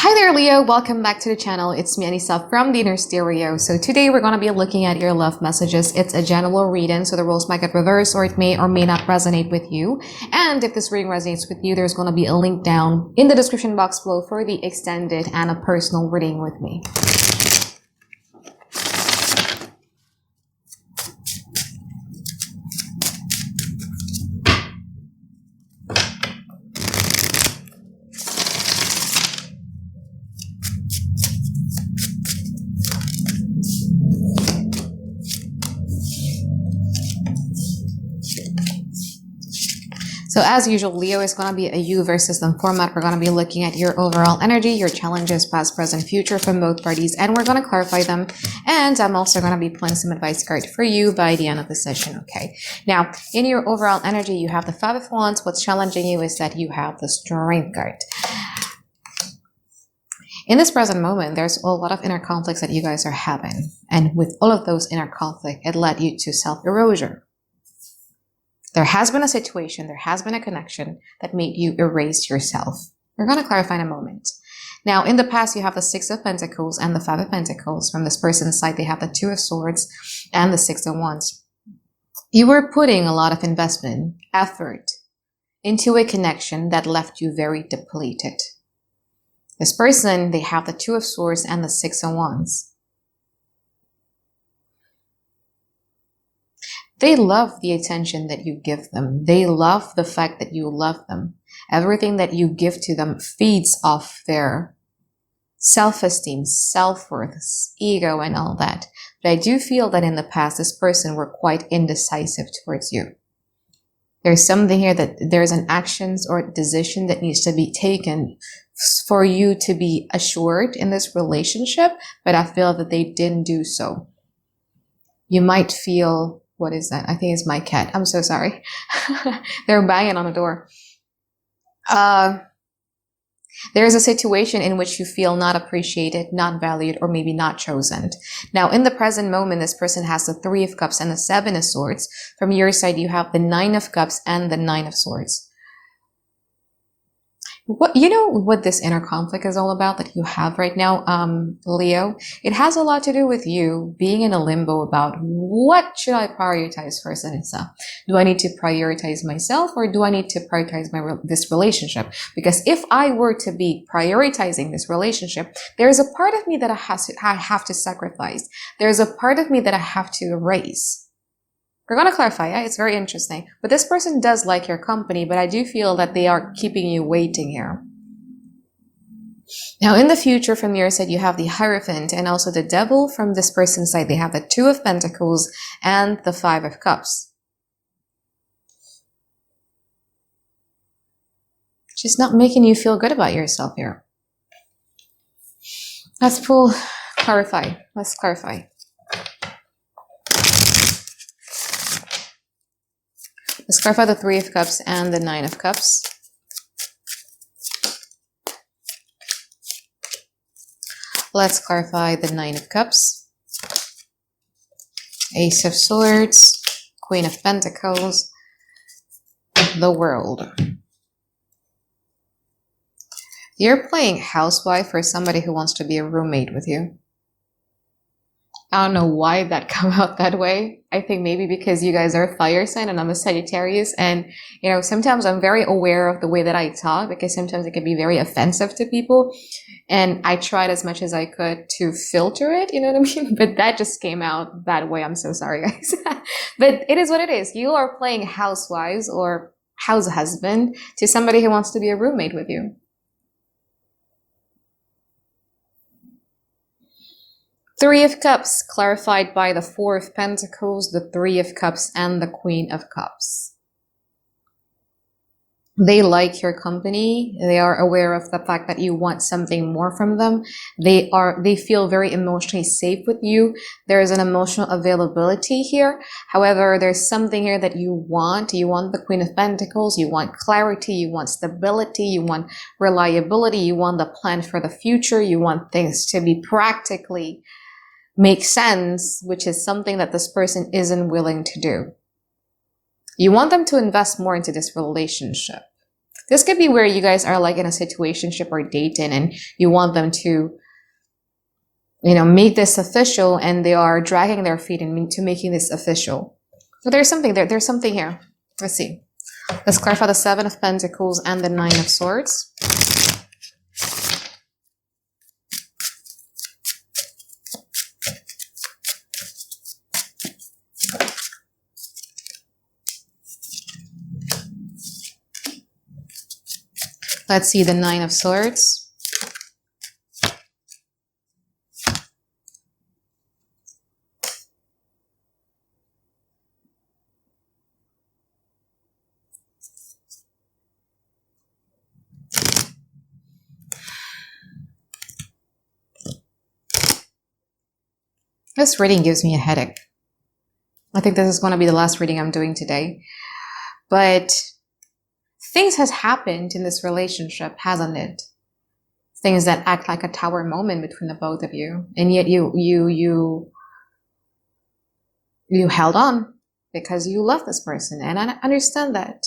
Hi there, Leo. Welcome back to the channel. It's me, Anisa, from the Inner Stereo. So today we're going to be looking at your love messages. It's a general reading, so the roles might get reversed or it may or may not resonate with you. And if this reading resonates with you, there's going to be a link down in the description box below for the extended and a personal reading with me. So as usual, Leo is going to be a you versus them format. We're going to be looking at your overall energy, your challenges, past, present, future from both parties, and we're going to clarify them. And I'm also going to be pulling some advice card for you by the end of the session, okay? Now, in your overall energy, you have the Five of Wands. What's challenging you is that you have the Strength card. In this present moment, there's a lot of inner conflicts that you guys are having. And with all of those inner conflicts, it led you to self-erosion. There has been a situation, there has been a connection that made you erase yourself. We're going to clarify in a moment. Now, in the past, you have the Six of Pentacles and the Five of Pentacles. From this person's side, they have the Two of Swords and the Six of Wands. You were putting a lot of investment, effort into a connection that left you very depleted. This person, they have the Two of Swords and the Six of Wands. They love the attention that you give them. They love the fact that you love them. Everything that you give to them feeds off their self-esteem, self-worth, ego, and all that. But I do feel that in the past, this person were quite indecisive towards you. There's something here that there's an actions or decision that needs to be taken for you to be assured in this relationship, but I feel that they didn't do so. You might feel... What is that? I think it's my cat. I'm so sorry. They're banging on the door. There's a situation in which you feel not appreciated, not valued, or maybe not chosen. Now, in the present moment, this person has the Three of Cups and the Seven of Swords. From your side, you have the Nine of Cups and the Nine of Swords. You know what this inner conflict is all about that you have right now, Leo? It has a lot to do with you being in a limbo about what should I prioritize first, Anisa? Do I need to prioritize myself or do I need to prioritize this relationship? Because if I were to be prioritizing this relationship, there's a part of me that I have to sacrifice. There's a part of me that I have to erase. We're going to clarify, yeah? It's very interesting. But this person does like your company, but I do feel that they are keeping you waiting here. Now, in the future, from your side, you have the Hierophant and also the Devil. From this person's side, they have the Two of Pentacles and the Five of Cups. Just not making you feel good about yourself here. Let's clarify. Let's clarify. Let's clarify the Three of Cups and the Nine of Cups. Let's clarify the Nine of Cups. Ace of Swords, Queen of Pentacles, the World. You're playing housewife for somebody who wants to be a roommate with you. I don't know why that come out that way. I think maybe because you guys are a fire sign and I'm a Sagittarius. And, you know, sometimes I'm very aware of the way that I talk because sometimes it can be very offensive to people. And I tried as much as I could to filter it, you know what I mean? But that just came out that way. I'm so sorry, guys. But it is what it is. You are playing housewives or house husband to somebody who wants to be a roommate with you. Three of Cups, clarified by the Four of Pentacles, the Three of Cups, and the Queen of Cups. They like your company. They are aware of the fact that you want something more from them. They feel very emotionally safe with you. There is an emotional availability here. However, there's something here that you want. You want the Queen of Pentacles. You want clarity. You want stability. You want reliability. You want the plan for the future. You want things to be practically make sense, which is something that this person isn't willing to do. You want them to invest more into this relationship. This could be where you guys are like in a situationship or dating and you want them to, make this official, and they are dragging their feet into making this official. So there's something there. There's something here. Let's see. Let's clarify the Seven of Pentacles and the Nine of Swords. Let's see the Nine of Swords. This reading gives me a headache. I think this is going to be the last reading I'm doing today. But things has happened in this relationship, hasn't it? Things that act like a tower moment between the both of you. And yet you held on because you love this person. And I understand that.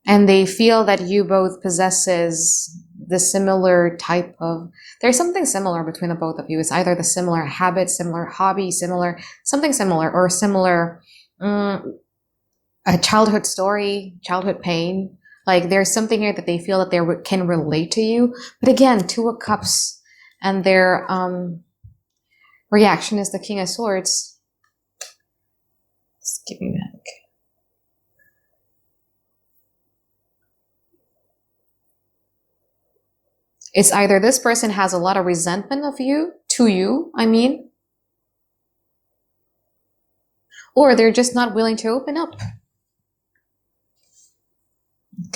And they feel that you both possesses the similar type of, there's something similar between the both of you. It's either the similar habit, similar hobby, something similar, or similar a childhood story, childhood pain. Like there's something here that they feel that they can relate to you. But again, Two of Cups, and their reaction is the King of Swords. Just give me back. It's either this person has a lot of resentment of you, or they're just not willing to open up.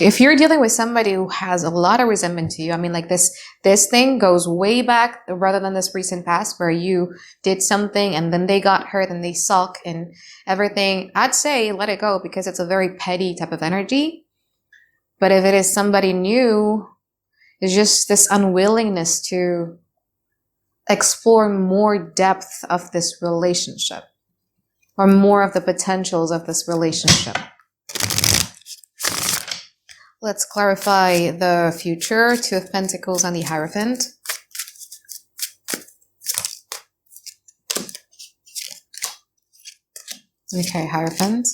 If you're dealing with somebody who has a lot of resentment to you, like this thing goes way back rather than this recent past where you did something and then they got hurt and they sulk and everything, I'd say let it go because it's a very petty type of energy. But if it is somebody new, it's just this unwillingness to explore more depth of this relationship or more of the potentials of this relationship. Let's clarify the future. Two of Pentacles and the Hierophant. Okay, Hierophant.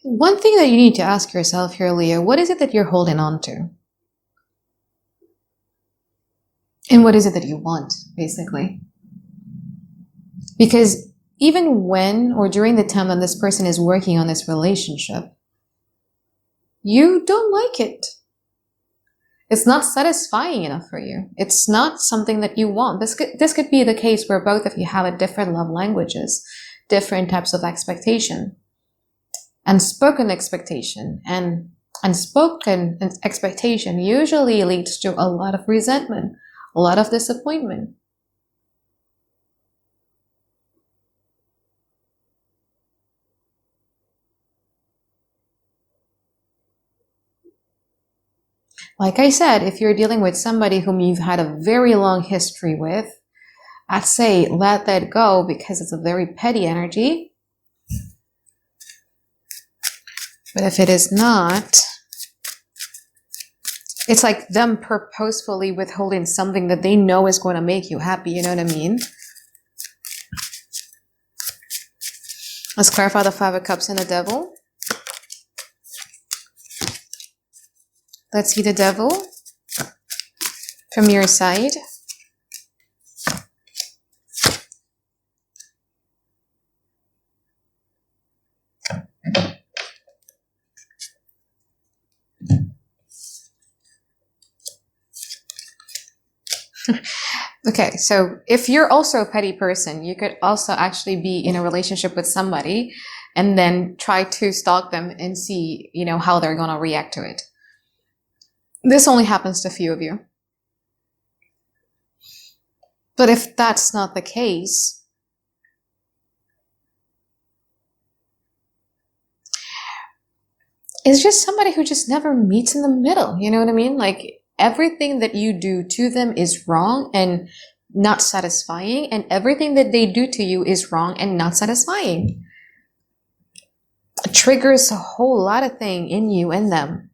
One thing that you need to ask yourself here, Leo, what is it that you're holding on to? And what is it that you want, basically? Because even when or during the time that this person is working on this relationship, you don't like it. It's not satisfying enough for you. It's not something that you want. This could be the case where both of you have a different love languages, different types of expectation. Unspoken expectation, and unspoken expectation usually leads to a lot of resentment, a lot of disappointment. Like I said, if you're dealing with somebody whom you've had a very long history with, I'd say let that go because it's a very petty energy. But if it is not, it's like them purposefully withholding something that they know is going to make you happy, you know what I mean? Let's clarify the Five of Cups and the Devil. Let's see the Devil from your side. Okay, so if you're also a petty person, you could also actually be in a relationship with somebody and then try to stalk them and see, how they're going to react to it. This only happens to a few of you. But if that's not the case, is just somebody who just never meets in the middle. You know what I mean? Like everything that you do to them is wrong and not satisfying, and everything that they do to you is wrong and not satisfying. It triggers a whole lot of thing in you and them.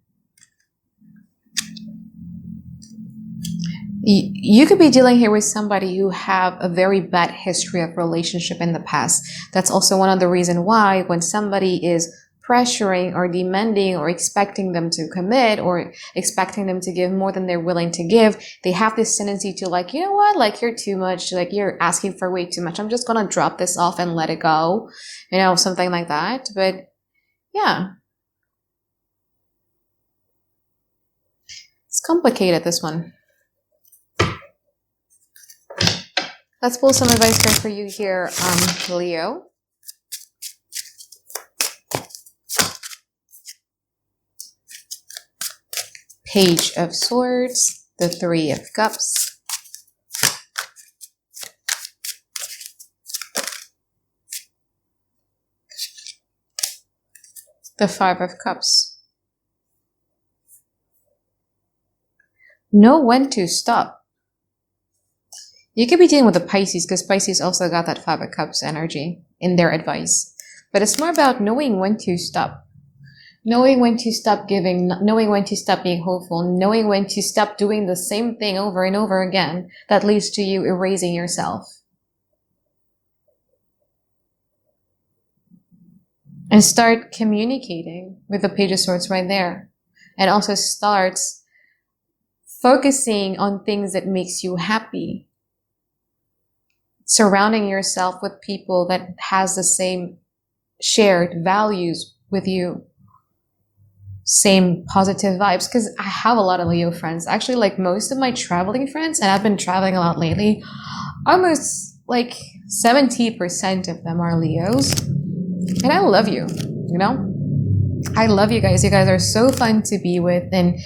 You could be dealing here with somebody who have a very bad history of relationship in the past. That's also one of the reasons why when somebody is pressuring or demanding or expecting them to commit or expecting them to give more than they're willing to give, they have this tendency to like, you know what, like you're too much, like you're asking for way too much. I'm just gonna drop this off and let it go, you know, something like that. But yeah, it's complicated, this one. Let's pull some advice card for you here, Leo. Page of Swords, the Three of Cups, the Five of Cups. Know when to stop. You could be dealing with a Pisces because Pisces also got that Five of Cups energy in their advice. But it's more about knowing when to stop. Knowing when to stop giving, knowing when to stop being hopeful, knowing when to stop doing the same thing over and over again that leads to you erasing yourself. And start communicating with the Page of Swords right there. And also start focusing on things that makes you happy. Surrounding yourself with people that has the same shared values with you. Same positive vibes, because I have a lot of Leo friends. Actually, like most of my traveling friends, and I've been traveling a lot lately, almost like 70% of them are Leos. And I love you, you know? I love you guys. You guys are so fun to be with. And,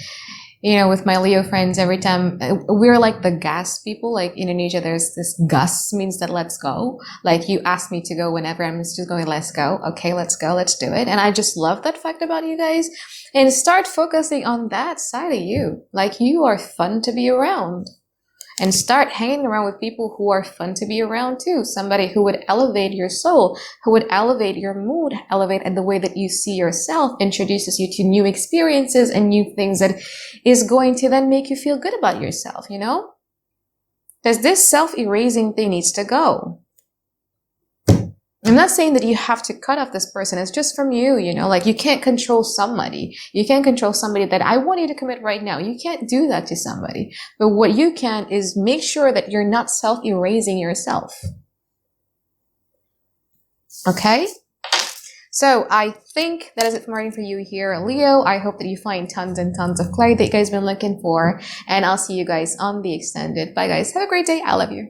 you know, with my Leo friends, every time we're like the gas people. Like in Indonesia, there's this gas means that let's go. Like you ask me to go whenever, I'm just going, let's go. Okay, let's go. Let's do it. And I just love that fact about you guys. And start focusing on that side of you. Like you are fun to be around. And start hanging around with people who are fun to be around too. Somebody who would elevate your soul, who would elevate your mood, elevate the way that you see yourself, introduces you to new experiences and new things that is going to then make you feel good about yourself, you know? Because this self-erasing thing needs to go. I'm not saying that you have to cut off this person. It's just from you, you know, like you can't control somebody. You can't control somebody that I want you to commit right now. You can't do that to somebody. But what you can is make sure that you're not self-erasing yourself. Okay? So I think that is it for reading for you here, Leo. I hope that you find tons and tons of clarity that you guys have been looking for. And I'll see you guys on the extended. Bye guys. Have a great day. I love you.